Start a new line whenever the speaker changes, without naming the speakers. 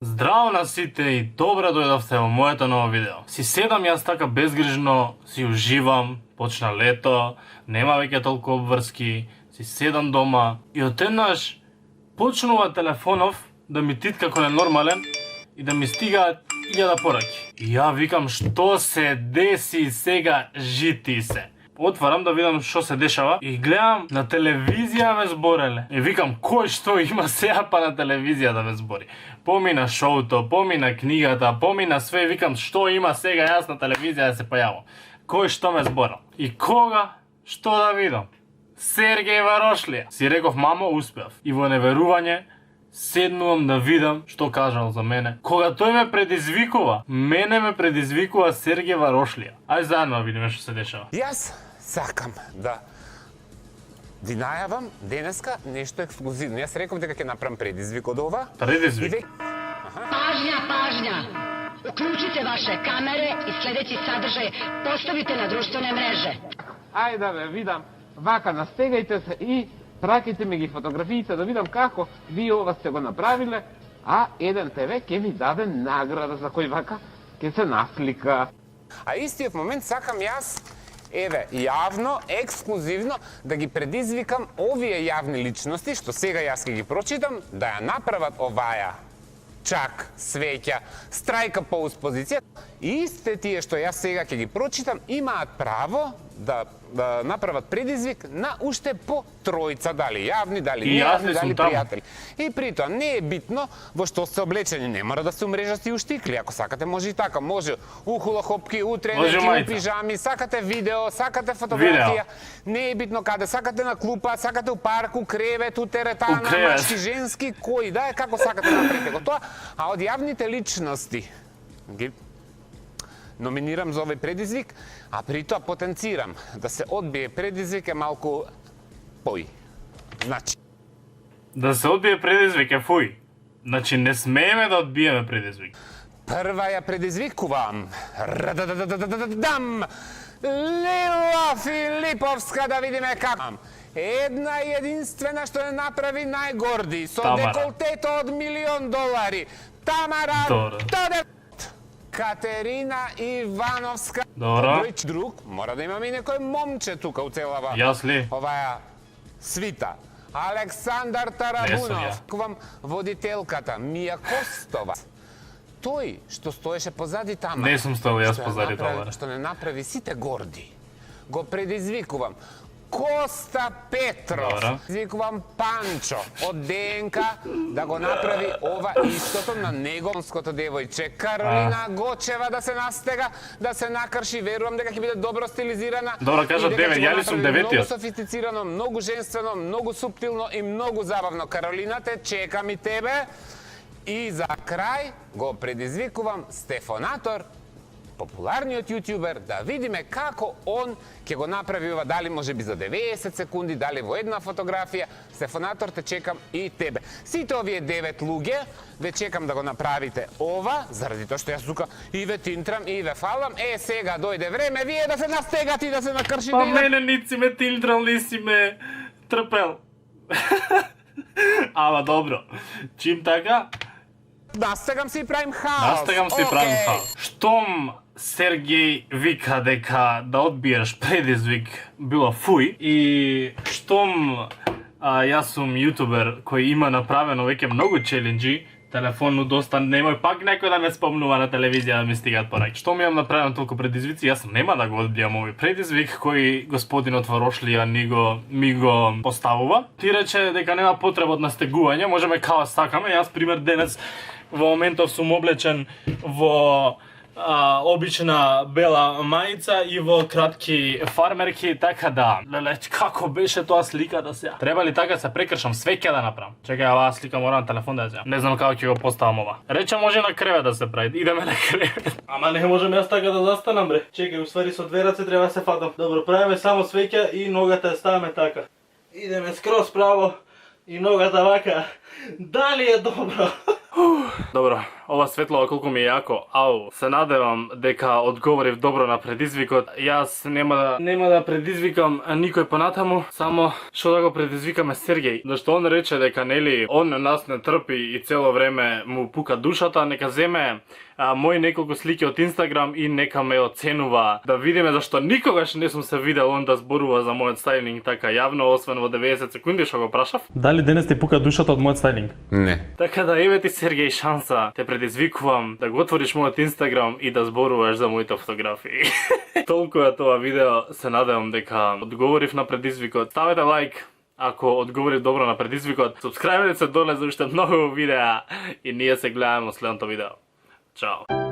Здраво на сите и добре дојдовте во моето ново видео. Си седам јас така безгрижно, си уживам, почна лето, нема веќе толку обврски, си седам дома и одеднаш почнува телефонов да ми титка кој нормален и да ми стигаат 1000 пораки. И ја викам што се деси сега, жити се. Отварам да видам што се дешава и гледам на телевизија ме збореле. И викам кој што има сега па на телевизија да ме збори. Помина шоуто, помина книгата, помина све, викам што има сега јас на телевизија да се појавам. Кој што ме зборал. И кога што да видам? Сергеј Варошлија. Си реков мамо успеав. И во неверување седнувам да видам што кажал за мене. Кога тој ме предизвикува, мене ме предизвикува Сергеј Варошлија. Ај заедно да видиме што се дешава.
Јас сакам да ви најавам денеска нешто ексклузивно. Јас реков дека ќе направам предизвик од ова.
Предизвик?
Pažnja, pažnja! Uključite vaše kamere i sljedeći sadržaj postavite na društvene mreže.
Ајде да ве видам, вака настегајте се и праките ми ги фотографиите да видам како вие ова сте го направиле, а еден ТВ ќе ви даде награда за кој вака ќе се наслика. А истиот момент сакам јас, еве, јавно, ексклузивно, да ги предизвикам овие јавни личности, што сега јас ќе ги прочитам, да ја направат оваја чак, свеќа, страјка по успозиција. И истите тие што јас сега ќе ги прочитам, имаат право да направат предизвик на уште по тројца, дали јавни, дали нејавни, дали пријатели. И при тоа не е битно во што сте облечени, не мора да се умрежасти уштикли, ако сакате може и така, може ухулахопки, утренеки, у пижами, сакате видео, сакате фотографија, не е битно каде, сакате на клупа, сакате у парк, у кревет, у теретана, машки, женски, кој да е, како сакате направите го тоа, а од јавните личности ги номинирам за овој предизвик, а при тоа потенцирам да се одбие предизвик е малку пој. Значи...
Да се одбие предизвик е фуј. Значи не смееме да одбиеме предизвик.
Прва ја предизвикувам. Рададададададам! Лила Филиповска, да видиме како. Една и единствена што не направи најгорди, со деколтето од $1.000.000. Тамара Таде... Катерина Ивановска.
Добро.
Друг, мора да имаме и некој момче тука у целава.
Јас ли?
Оваја свита. Александар Тарабунов. Кувам водителката Мија Костова. Тој што стоеше позади тама.
Не сум стоел јас позади тама.
Што не направи сите горди. Го предизвикувам. Коста Петров, извикувам Панчо од ДНК да го направи ова истото на неговското девојче. Каролина Гочева да се настега, да се накрши, верувам дека ќе биде добро стилизирана.
Добро, кажа 9, ја ли сум 9-тиот?
Многу софистицирано, многу женствено, многу суптилно и многу забавно. Каролина, те чекам и тебе. И за крај го предизвикувам Стефонатор, популарниот јутјубер, да видиме како он ќе го направи ова, дали може би за 90 секунди, дали во една фотографија. Стефонатор, те чекам и тебе. Сите овие 9 луѓе ве чекам да го направите ова, заради тоа што јас тука и ве тинтрам и ве фалам. Сега дојде време вие да се настегате и да се накршите.
Па мене ници ме тинтрал, ниси ме трпел. Ама добро. Чим така?
Настегам се и правим хаос.
Настегам се и правим хаос. Штом Сергеј вика дека да одбиеш предизвик било фуј и штом јас сум јутубер кој има направено веќе многу челенџи, телефонно доста, немој пак некој да ме спомнува на телевизија да ми стигаат пораки. Штом имам направено толку предизвици, јас нема да го одбијам овој предизвик кој господинот Варошлија ми го поставува. Ти рече дека нема потреба од настегување, можеме као сакаме. Јас пример денес во моментов сум облечен во обична бела мајца и во кратки фармерки, така да, леле, како беше тоа сликата сега? Треба ли така се прекршам, све ќе да направам? Чекај, оваа слика морам на телефон да ја земам. Не знам како ќе го поставам ова. Рече може на кревет да се прави, идеме на кревет. Ама не можам јас така да застанам, бре. Чекај, уствари со две раце треба да се фатам. Добро, правиме само свеќа и ногата ја ставаме така. Идеме скроз право и ногата вака. Дали е добро? Добро, ова светлова колку ми е јако, ау, се надевам дека одговорив добро на предизвикот. Јас нема да предизвикам никој понатаму, само што да го предизвикаме Сергеј, зашто он рече дека нели он нас не трпи и цело време му пука душата, нека земе мои неколку слики од Инстаграм и нека ме оценува, да видиме зашто никогаш не сум се видел он да зборува за мојот стајлинг така јавно, освен во 90 секунди што го прашав.
Дали денес ти пука душата од мојот стајлинг?
Не.
Така да еве ти Сергеј шанса, те предизвикувам да го отвориш мојот Инстаграм и да зборуваш за моите фотографии. Толку е тоа видео, се надевам дека одговорив на предизвикот. Ставете лайк ако одговорив добро на предизвикот. Субскрајберите се доле за уште многу видеа и ние се гледаме во следното видео. Чао.